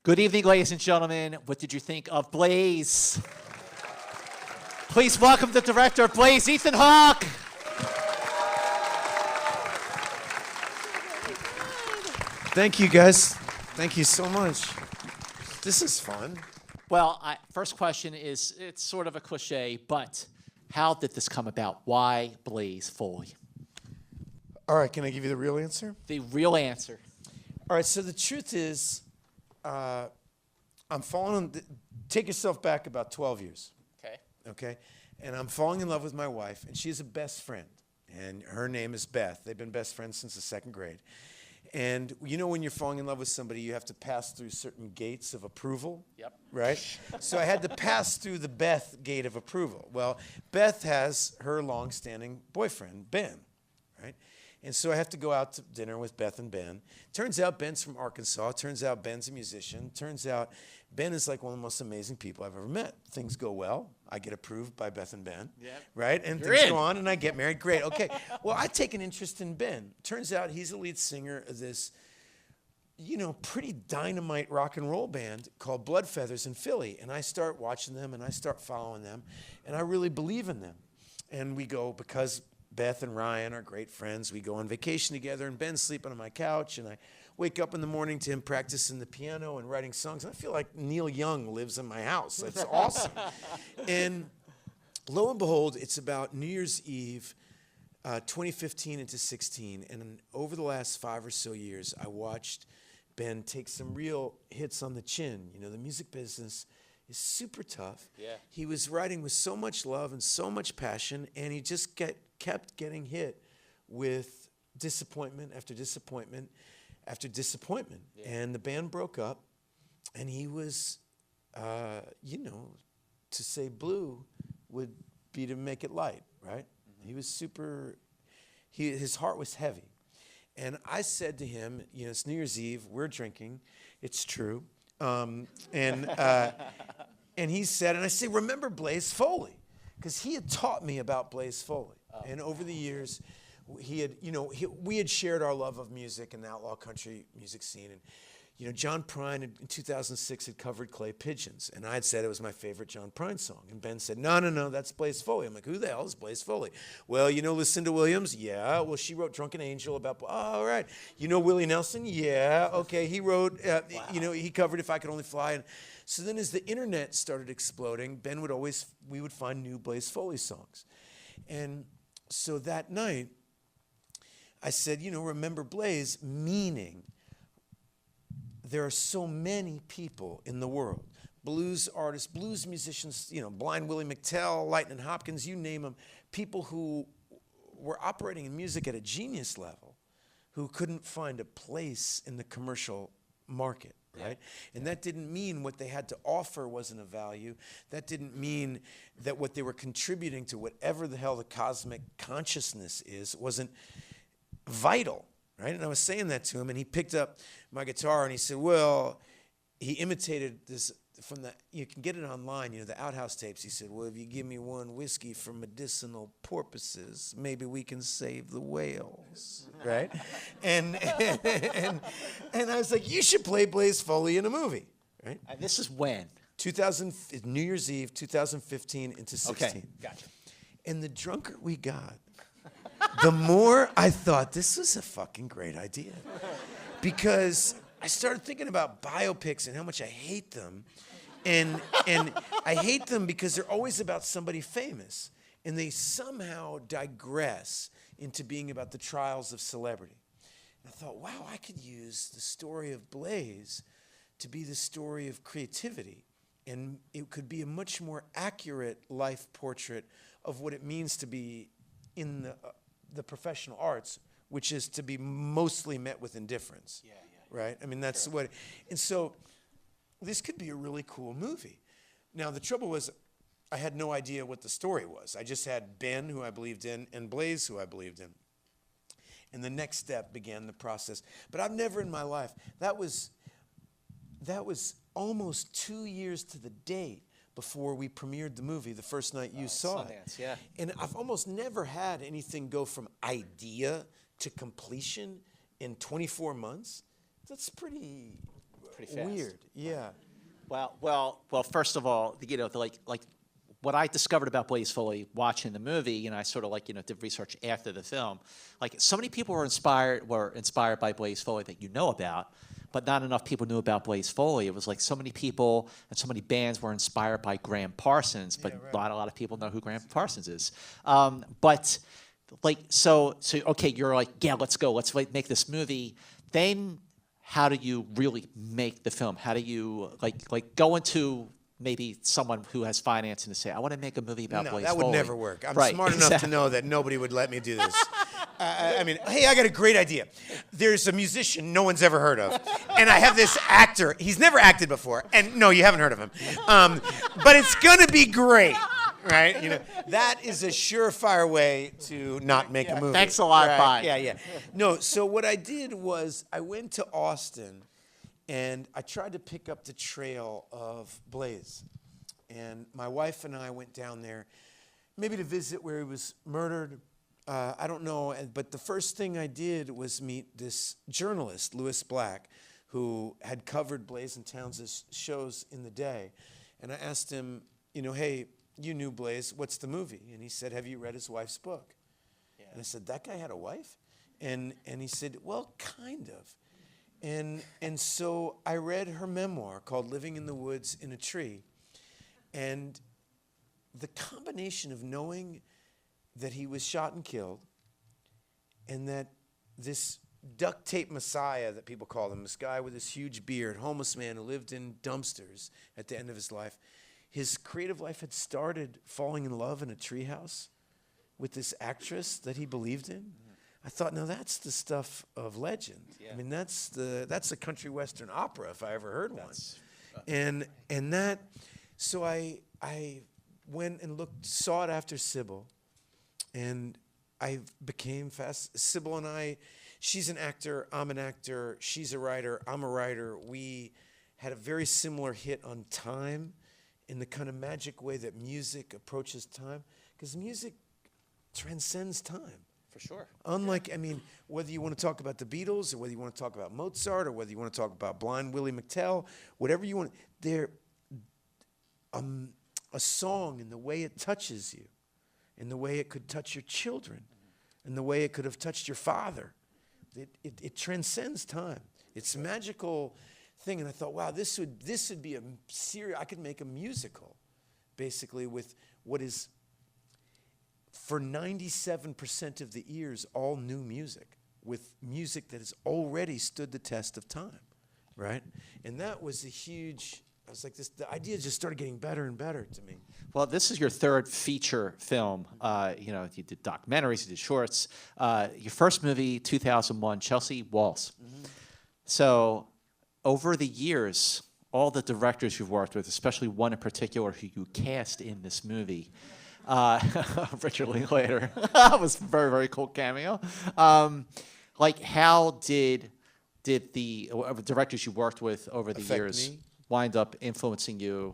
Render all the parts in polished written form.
Good evening, ladies and gentlemen. What did you think of Blaze? Please welcome the director of Blaze, Ethan Hawke. Thank you, guys. Thank you so much. This is fun. Well, first question is, it's sort of a cliche, but how did this come about? Why Blaze Foley? All right, can I give you the real answer? The real answer. All right, so the truth is, I'm falling. Take yourself back about 12 years. Okay? And I'm falling in love with my wife, and she's a best friend, and her name is Beth. They've been best friends since the second grade. And you know when you're falling in love with somebody, you have to pass through certain gates of approval? Yep. Right? So I had to pass through the Beth gate of approval. Well, Beth has her long-standing boyfriend, Ben, right? And so I have to go out to dinner with Beth and Ben. Turns out Ben's from Arkansas. Turns out Ben's a musician. Turns out Ben is like one of the most amazing people I've ever met. Things go well. I get approved by Beth and Ben, right? And things go on, and I get married. Great. Okay. Well, I take an interest in Ben. Turns out he's the lead singer of this, pretty dynamite rock and roll band called Blood Feathers in Philly. And I start watching them, and I start following them, and I really believe in them. And we go, because Beth and Ryan are great friends, we go on vacation together, and Ben's sleeping on my couch, and I wake up in the morning to him practicing the piano and writing songs. And I feel like Neil Young lives in my house. That's awesome. And lo and behold, it's about New Year's Eve, 2015 into 16. And over the last 5 or so years, I watched Ben take some real hits on the chin. The music business is super tough. Yeah. He was writing with so much love and so much passion, and he just kept getting hit with disappointment after disappointment after disappointment. Yeah. And the band broke up, and he was, to say blue would be to make it light, right? Mm-hmm. He was his heart was heavy. And I said to him, it's New Year's Eve, we're drinking, it's true. And he said, and I say, remember Blaze Foley? Because he had taught me about Blaze Foley. Oh. And over the years, we had shared our love of music and the outlaw country music scene. And, John Prine in 2006 had covered Clay Pigeons. And I had said it was my favorite John Prine song. And Ben said, no, that's Blaze Foley. I'm like, who the hell is Blaze Foley? Well, Lucinda Williams? Yeah. Well, she wrote Drunken Angel about, all right. Willie Nelson? Yeah. Okay. He wrote, wow. He covered If I Could Only Fly. And so then as the internet started exploding, we would find new Blaze Foley songs. And so that night, I said, remember Blaze, meaning there are so many people in the world, blues artists, blues musicians, Blind Willie McTell, Lightnin' Hopkins, you name them, people who were operating in music at a genius level who couldn't find a place in the commercial market, right? And that didn't mean what they had to offer wasn't of value. That didn't mean that what they were contributing to whatever the hell the cosmic consciousness is wasn't vital, right? And I was saying that to him, and he picked up my guitar, and he said, well, he imitated this from you can get it online, the Outhouse tapes. He said, well, if you give me one whiskey for medicinal purposes, maybe we can save the whales, right? and I was like, you should play Blaze Foley in a movie, right? And this is when? New Year's Eve, 2015 into 16. Okay, gotcha. And the drunker we got, the more I thought this was a fucking great idea. Because I started thinking about biopics and how much I hate them. And I hate them because they're always about somebody famous. And they somehow digress into being about the trials of celebrity. And I thought, wow, I could use the story of Blaze to be the story of creativity. And it could be a much more accurate life portrait of what it means to be in the professional arts, which is to be mostly met with indifference, right? I mean, that's what, and so this could be a really cool movie. Now, the trouble was I had no idea what the story was. I just had Ben, who I believed in, and Blaze, who I believed in. And the next step began the process. But I've never in my life, that was almost 2 years to the date before we premiered the movie the first night you saw Sundance, it. And I've almost never had anything go from idea to completion in 24 months. That's pretty pretty fast. weird. Yeah. Well. First of all, like what I discovered about Blaze Foley watching the movie, I sort of did research after the film. Like so many people were inspired by Blaze Foley that you know about, but not enough people knew about Blaze Foley. It was like so many people and so many bands were inspired by Graham Parsons, but not a lot of people know who Graham Parsons is. But like so okay, you're like, yeah, let's go, let's make this movie. Then how do you really make the film? How do you like go into maybe someone who has financing to say, I want to make a movie about Blaze that Foley? would never work. I'm Right, smart enough to know that nobody would let me do this. I mean, hey, I got a great idea. There's a musician no one's ever heard of, and I have this actor. He's never acted before, and no, you haven't heard of him. But it's gonna be great, right? That is a surefire way to not make a movie. Thanks a lot, bye. Yeah. No, so what I did was I went to Austin, and I tried to pick up the trail of Blaze. And my wife and I went down there, maybe to visit where he was murdered. I don't know, but the first thing I did was meet this journalist, Lewis Black, who had covered Blaze and Towns' shows in the day. And I asked him, hey, you knew Blaze, what's the movie? And he said, have you read his wife's book? Yeah. And I said, that guy had a wife? And he said, well, kind of. And so I read her memoir called Living in the Woods in a Tree. And the combination of knowing that he was shot and killed, and that this duct tape messiah that people call him, this guy with this huge beard, homeless man who lived in dumpsters at the end of his life, his creative life had started falling in love in a treehouse with this actress that he believed in. I thought, now that's the stuff of legend. Yeah. I mean, that's a country western opera if I ever heard one. And that, so I went and sought after Sybil, and I became fast. Sybil and I, she's an actor, I'm an actor, she's a writer, I'm a writer. We had a very similar hit on time in the kind of magic way that music approaches time, because music transcends time. For sure. Unlike, I mean, whether you want to talk about the Beatles or whether you want to talk about Mozart or whether you want to talk about Blind Willie McTell, whatever you want, a song and the way it touches you, and the way it could touch your children, and the way it could have touched your father, it transcends time. It's a magical thing, and I thought, wow, this would be a series. I could make a musical, basically, with what is, for 97% of the ears, all new music, with music that has already stood the test of time, right? And that was a huge, I was like, the idea just started getting better and better to me. Well, this is your third feature film. You did documentaries, you did shorts. Your first movie, 2001, Chelsea Walls. Mm-hmm. So over the years, all the directors you've worked with, especially one in particular who you cast in this movie, Richard Linklater. That was a very, very cool cameo. How did the directors you worked with over the years wind up influencing your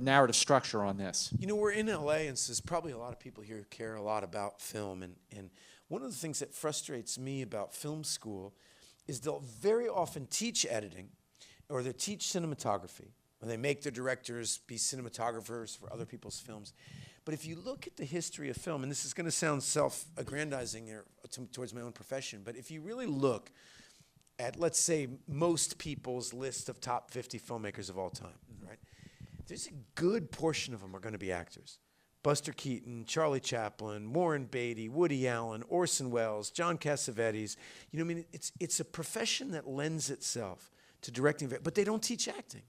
narrative structure on this? We're in LA, and so there's probably a lot of people here who care a lot about film. And one of the things that frustrates me about film school is they'll very often teach editing, or they'll teach cinematography, or they make their directors be cinematographers for other people's films. But if you look at the history of film, and this is going to sound self-aggrandizing towards my own profession, but if you really look at, let's say, most people's list of top 50 filmmakers of all time, right? There's a good portion of them are going to be actors. Buster Keaton, Charlie Chaplin, Warren Beatty, Woody Allen, Orson Welles, John Cassavetes. It's a profession that lends itself to directing, but they don't teach acting,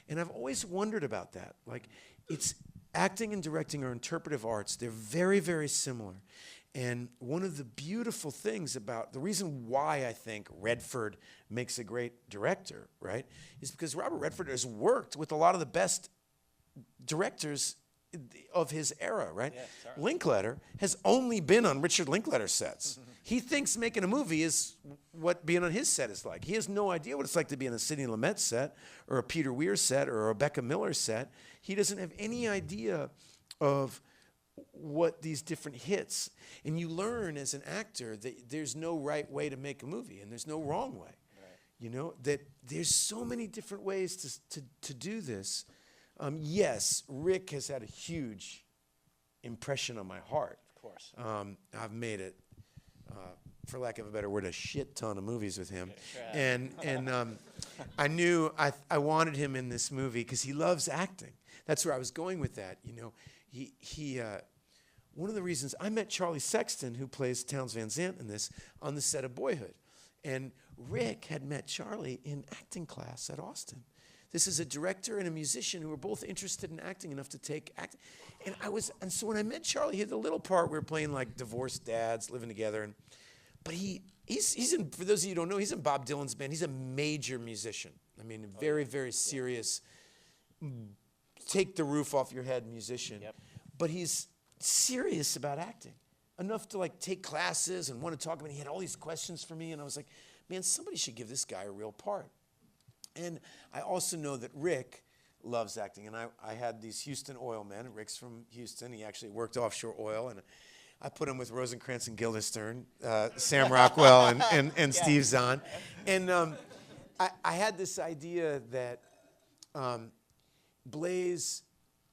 And I've always wondered about that. Like, it's acting and directing are interpretive arts. They're very, very similar. And one of the beautiful things about the reason why I think Redford makes a great director, right, is because Robert Redford has worked with a lot of the best directors of his era, right? Yeah, Linklater has only been on Richard Linklater sets. He thinks making a movie is what being on his set is like. He has no idea what it's like to be on a Sidney Lumet set or a Peter Weir set or a Rebecca Miller set. He doesn't have any idea of what these different hits. And you learn as an actor that there's no right way to make a movie, and there's no wrong way. You know, that there's so many different ways to do this. Yes, Rick has had a huge impression on my heart. Of course. I've made it, for lack of a better word, a shit ton of movies with him. Sure. And I knew I wanted him in this movie because he loves acting. That's where I was going with that. You know, he one of the reasons I met Charlie Sexton, who plays Townes Van Zandt in this, on the set of Boyhood. And Rick had met Charlie in acting class at Austin. This is a director and a musician who were both interested in acting enough to take acting. And so when I met Charlie, he had the little part we were playing like divorced dads living together. But he's in, for those of you who don't know, he's in Bob Dylan's band. He's a major musician. I mean, a very, very serious, take the roof off your head musician. Yep. But he's serious about acting, enough to like take classes and want to talk about it. He had all these questions for me, and I was like, man, somebody should give this guy a real part. And I also know that Rick loves acting, and I had these Houston oil men. Rick's from Houston. He actually worked offshore oil, and I put him with Rosencrantz and Guildenstern, Sam Rockwell and Steve Zahn. And I had this idea that Blaze,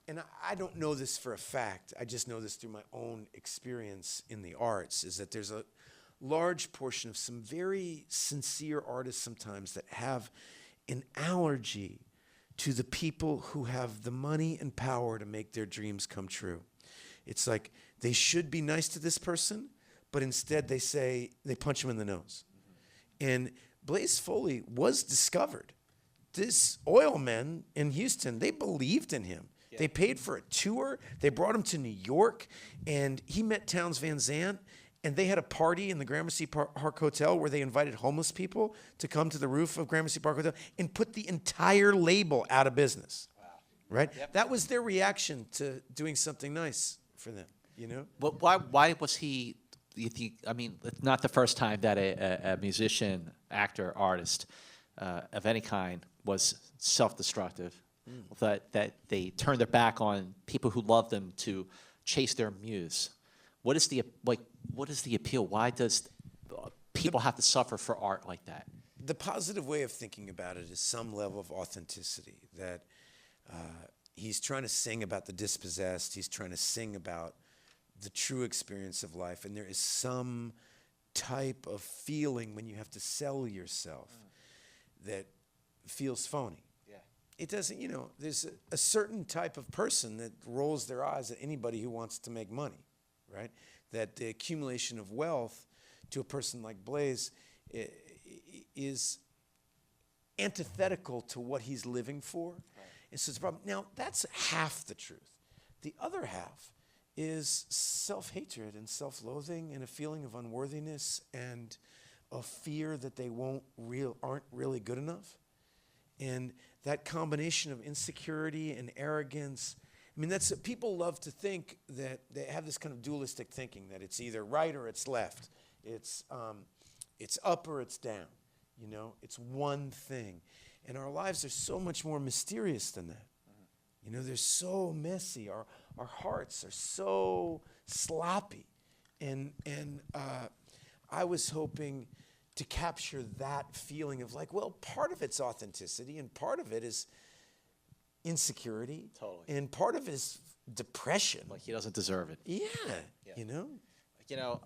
and I don't know this for a fact, I just know this through my own experience in the arts, is that there's a large portion of some very sincere artists sometimes that have an allergy to the people who have the money and power to make their dreams come true. It's like they should be nice to this person, but instead they punch him in the nose. And Blaze Foley was discovered. This oil men in Houston, they believed in him. Yeah. They paid for a tour. They brought him to New York, and he met Townes Van Zandt, and they had a party in the Gramercy Park Hotel where they invited homeless people to come to the roof of Gramercy Park Hotel and put the entire label out of business. Wow. Right? Yep. That was their reaction to doing something nice for them, you know? Well, why was he, I mean, it's not the first time that a musician, actor, artist of any kind was self-destructive, that they turned their back on people who love them to chase their muse. What is the appeal? Why does people have to suffer for art like that? The positive way of thinking about it is some level of authenticity, that he's trying to sing about the dispossessed. He's trying to sing about the true experience of life. And there is some type of feeling when you have to sell yourself that feels phony. Yeah. It doesn't, you know, there's a certain type of person that rolls their eyes at anybody who wants to make money. Right? That the accumulation of wealth to a person like Blaze is antithetical to what he's living for. Right. And so it's a problem. Now, that's half the truth. The other half is self-hatred and self-loathing and a feeling of unworthiness and a fear that they aren't really good enough. And that combination of insecurity and arrogance, I mean, people love to think that they have this kind of dualistic thinking, that it's either right or it's left. It's up or it's down. You know, it's one thing. And our lives are so much more mysterious than that. You know, they're so messy. Our hearts are so sloppy. And I was hoping to capture that feeling of like, well, part of it's authenticity and part of it is insecurity. Totally. And part of it is depression. Like he doesn't deserve it. Yeah. You know? You know,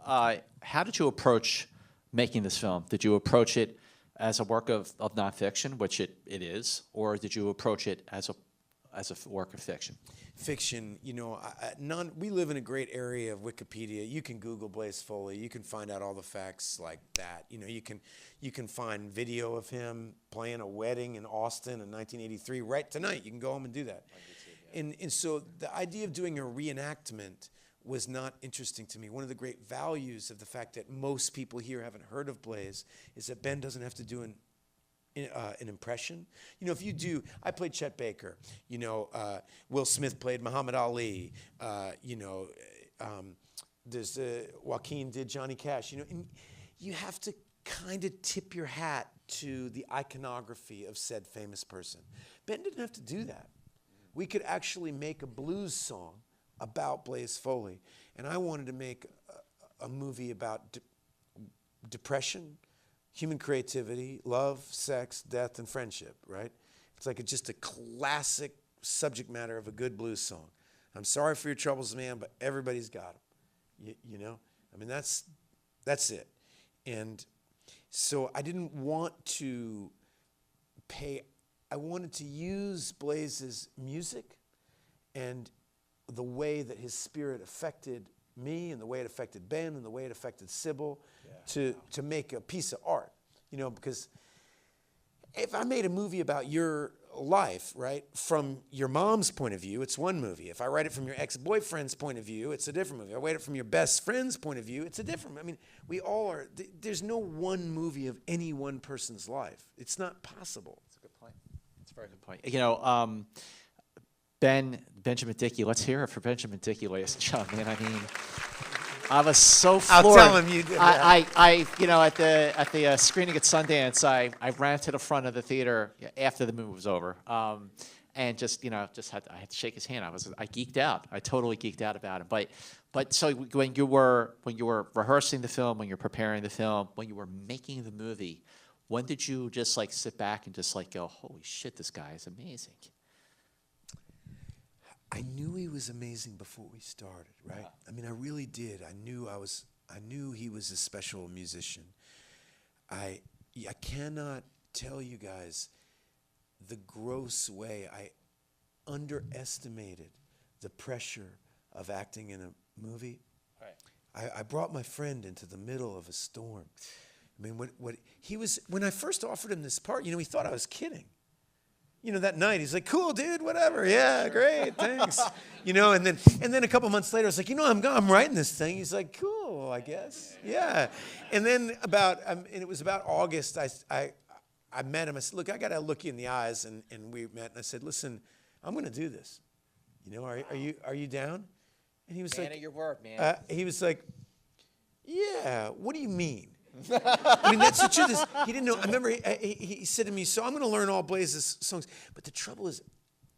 how did you approach making this film? Did you approach it as a work of nonfiction, which it is, or did you approach it as a work of fiction? Fiction, you know, we live in a great area of Wikipedia. You can Google Blaze Foley. You can find out all the facts like that. You know, you can find video of him playing a wedding in Austin in 1983 right tonight. You can go home and do that. And so the idea of doing a reenactment was not interesting to me. One of the great values of the fact that most people here haven't heard of Blaze is that Ben doesn't have to do an impression. You know, if you do, I played Chet Baker. You know, Will Smith played Muhammad Ali. You know, there's Joaquin did Johnny Cash. You know, and you have to kind of tip your hat to the iconography of said famous person. Ben didn't have to do that. We could actually make a blues song about Blaze Foley, and I wanted to make a movie about depression, human creativity, love, sex, death, and friendship, right? It's like just a classic subject matter of a good blues song. I'm sorry for your troubles, man, but everybody's got them. You know? I mean, that's it. And so I didn't want to I wanted to use Blaze's music and the way that his spirit affected me and the way it affected Ben and the way it affected Sybil to make a piece of art. You know, because if I made a movie about your life, right, from your mom's point of view, it's one movie. If I write it from your ex-boyfriend's point of view, it's a different movie. If I write it from your best friend's point of view, it's a different. I mean, we all are. There's no one movie of any one person's life. It's not possible. That's a good point. That's a very good point. You know, Benjamin Dickey. Let's hear it for Benjamin Dickey, ladies and gentlemen. I mean, I was so floored. I'll tell him you did that. I you know, at the screening at Sundance, I ran to the front of the theater after the movie was over, and just I had to shake his hand. I geeked out. I totally geeked out about it. But so when you were rehearsing the film, when you're preparing the film, when you were making the movie, when did you just like sit back and just like go, holy shit, this guy is amazing? I knew he was amazing before we started, right? Yeah. I mean, I really did. I knew he was a special musician. I cannot tell you guys the gross way I underestimated the pressure of acting in a movie. Right. I brought my friend into the middle of a storm. I mean, what he was, when I first offered him this part, you know, he thought I was kidding. You know, that night, he's like, cool, dude, whatever. Yeah, great, thanks. You know, and then a couple months later, I was like, you know, I'm writing this thing. He's like, cool, I guess. Yeah. And then and it was about August, I met him. I said, look, I got to look you in the eyes. And we met, and I said, listen, I'm going to do this. You know, are you down? And he was Man like, of your word, man. he was like, yeah, what do you mean? I mean, that's the truth. He didn't know. I remember he said to me, so I'm going to learn all Blaze's songs. But the trouble is,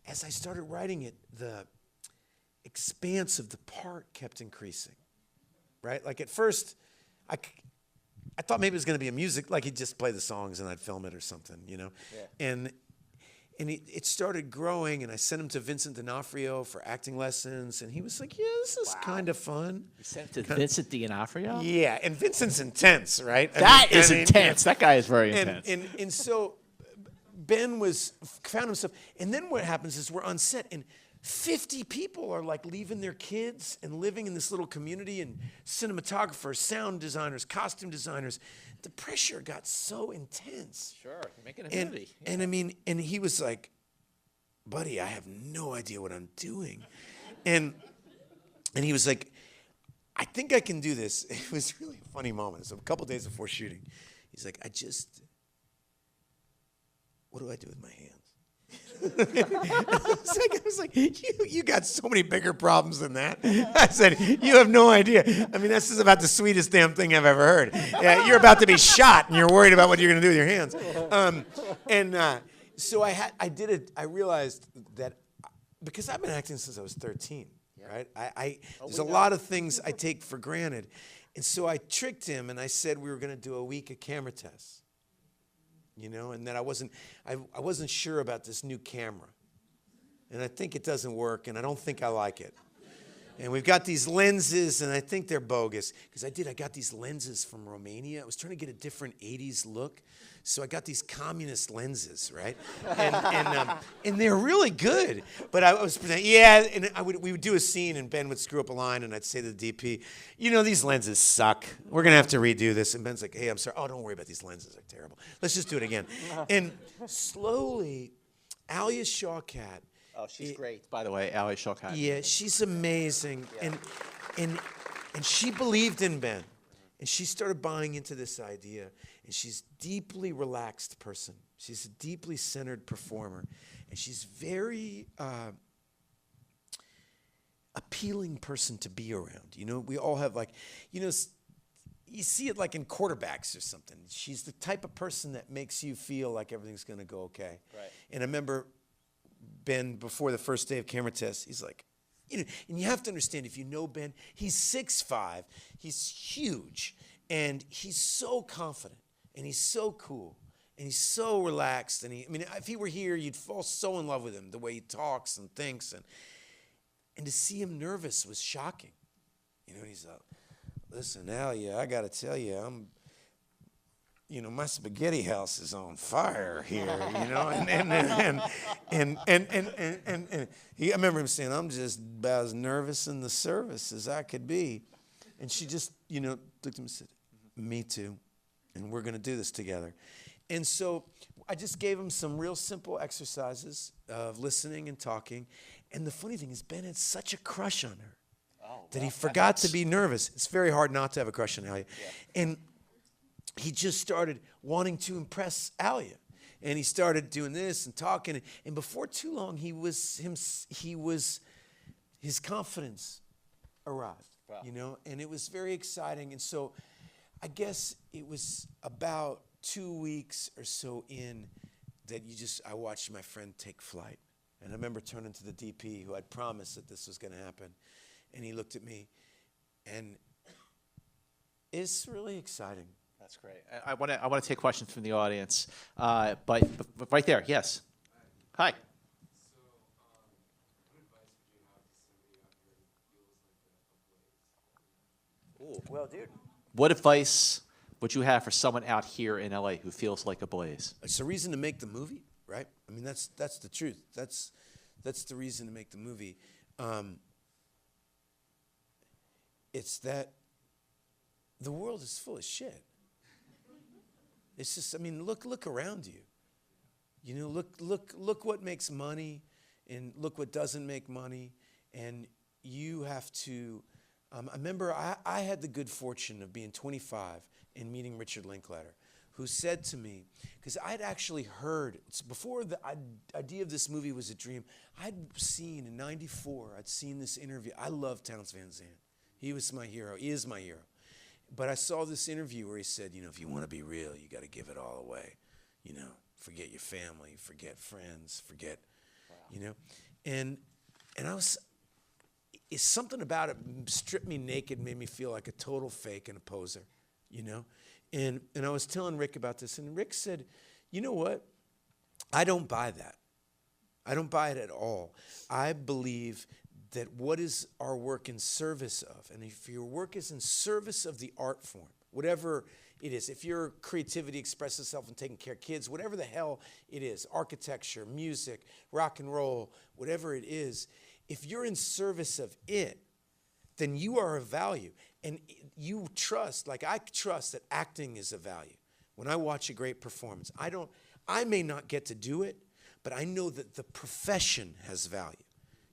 as I started writing it, the expanse of the part kept increasing, right? Like at first, I thought maybe it was going to be a music, like he'd just play the songs and I'd film it or something, you know? Yeah. And it started growing, and I sent him to Vincent D'Onofrio for acting lessons, and he was like, yeah, this is kind of fun. You sent it to Vincent D'Onofrio? Yeah, and Vincent's intense, right? That is intense. That guy is very intense. And so Ben found himself, and then what happens is we're on set, and 50 people are like leaving their kids and living in this little community, and cinematographers, sound designers, costume designers. The pressure got so intense. Sure, you're making a movie. Yeah. And I mean, and he was like, buddy, I have no idea what I'm doing. And he was like, I think I can do this. It was really a funny moment. So a couple days before shooting, he's like, what do I do with my hands? I was like, you got so many bigger problems than that. I said, you have no idea. I mean, this is about the sweetest damn thing I've ever heard. You're about to be shot, and you're worried about what you're going to do with your hands. So I realized that because I've been acting since I was 13, right? There's a lot of things I take for granted. And so I tricked him, and I said we were going to do a week of camera tests. You know, and that I wasn't sure about this new camera. And I think it doesn't work, and I don't think I like it. And we've got these lenses, and I think they're bogus. Because I got these lenses from Romania. I was trying to get a different 80s look. So I got these communist lenses, right? And they're really good. But I was pretending, and we would do a scene, and Ben would screw up a line, and I'd say to the DP, you know, these lenses suck. We're going to have to redo this. And Ben's like, hey, I'm sorry. Oh, don't worry about these lenses. They're terrible. Let's just do it again. And slowly, Alia Shawkat. Oh, she's great, by the way, Alia Shawkat. Yeah, she's amazing. Yeah. And she believed in Ben. And she started buying into this idea. And she's a deeply relaxed person. She's a deeply centered performer. And she's very appealing person to be around. You know, we all have like, you know, you see it like in quarterbacks or something. She's the type of person that makes you feel like everything's going to go okay. Right. And I remember Ben, before the first day of camera tests, he's like, you know, and you have to understand, if you know Ben, he's 6'5", he's huge, and he's so confident. and he's so cool, and he's so relaxed, and I mean, if he were here, you'd fall so in love with him, the way he talks and thinks, and to see him nervous was shocking. You know, he's like, listen, Alia, I got to tell you, my spaghetti house is on fire here, and I remember him saying, I'm just about as nervous in the service as I could be. And she just, looked at him and said, me too, and we're going to do this together. And so I just gave him some real simple exercises of listening and talking. And the funny thing is, Ben had such a crush on her that he forgot to be nervous. It's very hard not to have a crush on Alia. Yeah. And he just started wanting to impress Alia. And he started doing this and talking. And before too long, his confidence arrived, and it was very exciting. And so I guess it was about 2 weeks or so in that I watched my friend take flight. And I remember turning to the DP who I'd promised that this was going to happen. And he looked at me, and it's really exciting. That's great. I want to take questions from the audience, but right there, yes. Hi. So, what advice would you have to somebody out here who feels like a blaze? Ooh, well, dude. What advice would you have for someone out here in LA who feels like a blaze? It's a reason to make the movie, right? I mean, that's the truth. That's the reason to make the movie. It's that the world is full of shit. It's just, I mean, look around you. Look what makes money, and look what doesn't make money, and you have to. I remember I had the good fortune of being 25 and meeting Richard Linklater, who said to me, because I'd actually heard, before the idea of this movie was a dream, I'd seen in '94, I'd seen this interview. I love Townes Van Zandt. He was my hero. He is my hero. But I saw this interview where he said, if you want to be real, you got to give it all away. Forget your family, forget friends, forget, And I was, it's something about it stripped me naked, made me feel like a total fake and a poser, And I was telling Rick about this, and Rick said, you know what? I don't buy that. I don't buy it at all. I believe that what is our work in service of? And if your work is in service of the art form, whatever it is, if your creativity expresses itself in taking care of kids, whatever the hell it is, architecture, music, rock and roll, whatever it is, if you're in service of it, then you are of value. And you trust, like I trust that acting is of value. When I watch a great performance, I may not get to do it, but I know that the profession has value.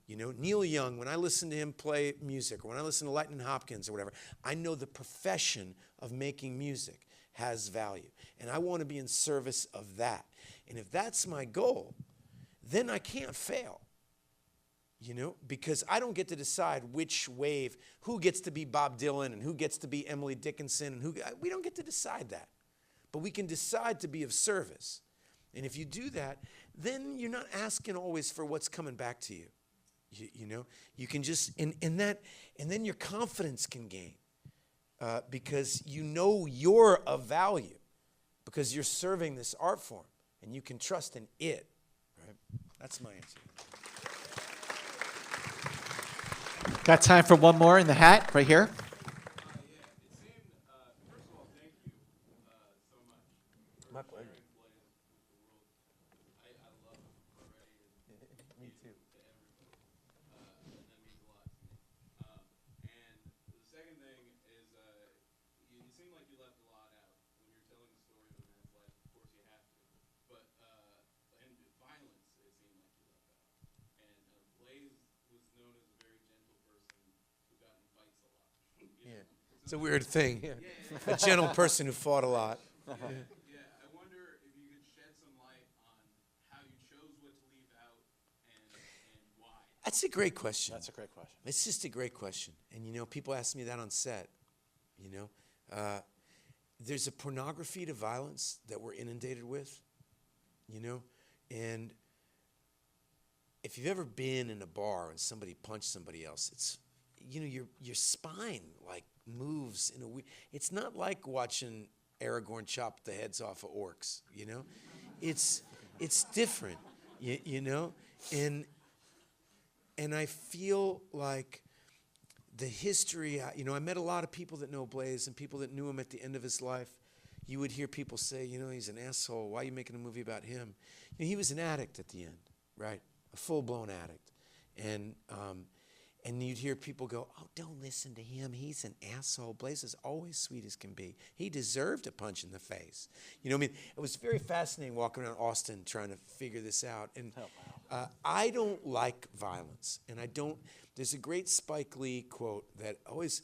Neil Young, when I listen to him play music, or when I listen to Lightning Hopkins or whatever, I know the profession of making music has value. And I want to be in service of that. And if that's my goal, then I can't fail. Because I don't get to decide which wave, who gets to be Bob Dylan and who gets to be Emily Dickinson, and we don't get to decide that. But we can decide to be of service. And if you do that, then you're not asking always for what's coming back to you. You can just, and then your confidence can gain because you're of value because you're serving this art form and you can trust in it, right? That's my answer. Got time for one more in the hat right here. Yeah, it seemed, first of all, thank you so much. My pleasure. I love it already. Me too. To everybody. And that means a lot to me. And the second thing is, you seem like you left a lot out. When you're telling the story of a man's life, of course you have to. But, and violence, it seemed like you left out. And Blaze was known as a very gentle person who got in fights a lot. Yeah. It's a weird thing. Yeah. A gentle person who fought a lot. Yeah, I wonder if you could shed some light on how you chose what to leave out and why. That's a great question. That's a great question. It's just a great question. And, people ask me that on set, There's a pornography to violence that we're inundated with, And if you've ever been in a bar and somebody punched somebody else, it's, your spine, moves in a weird. It's not like watching Aragorn chopped the heads off of orcs. You know, it's different. You know, and I feel like the history. You know, I met a lot of people that know Blaze and people that knew him at the end of his life. You would hear people say, you know, he's an asshole. Why are you making a movie about him? You know, he was an addict at the end, right? A full-blown addict. And you'd hear people go, oh, don't listen to him. He's an asshole. Blaze is always sweet as can be. He deserved a punch in the face. You know what I mean? It was very fascinating walking around Austin trying to figure this out. And I don't like violence. And I don't, there's a great Spike Lee quote that always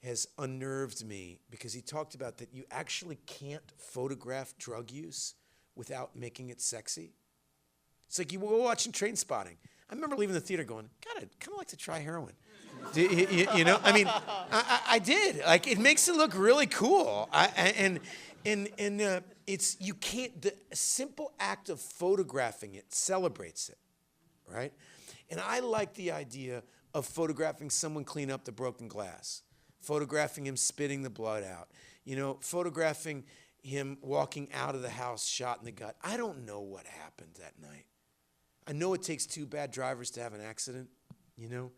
has unnerved me because he talked about that you actually can't photograph drug use without making it sexy. It's like you were watching Trainspotting. I remember leaving the theater going, God, I'd kind of like to try heroin. You know, I mean, I did. Like, it makes it look really cool. It's, you can't, the simple act of photographing it celebrates it, right? And I like the idea of photographing someone clean up the broken glass, photographing him spitting the blood out, you know, photographing him walking out of the house shot in the gut. I don't know what happened that night. I know it takes two bad drivers to have an accident, you know,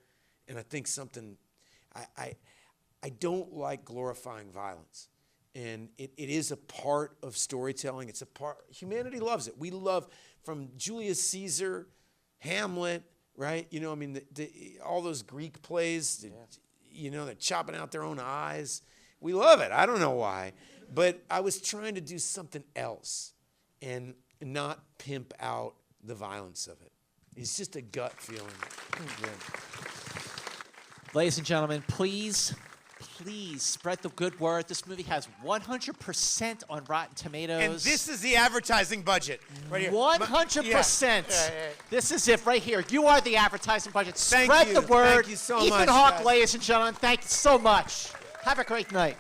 and I think something, I don't like glorifying violence. And it is a part of storytelling. It's a part, humanity loves it. We love, from Julius Caesar, Hamlet, right? You know, I mean, all those Greek plays, you know, they're chopping out their own eyes. We love it. I don't know why. But I was trying to do something else and not pimp out the violence of it. It's just a gut feeling. Ladies and gentlemen, please spread the good word. This movie has 100% on Rotten Tomatoes. And this is the advertising budget right here. 100%. This is it right here. You are the advertising budget. Thank Spread you. the word. Thank you so Ethan much, Hawke, guys. ladies and gentlemen, thank you so much. Have a great night.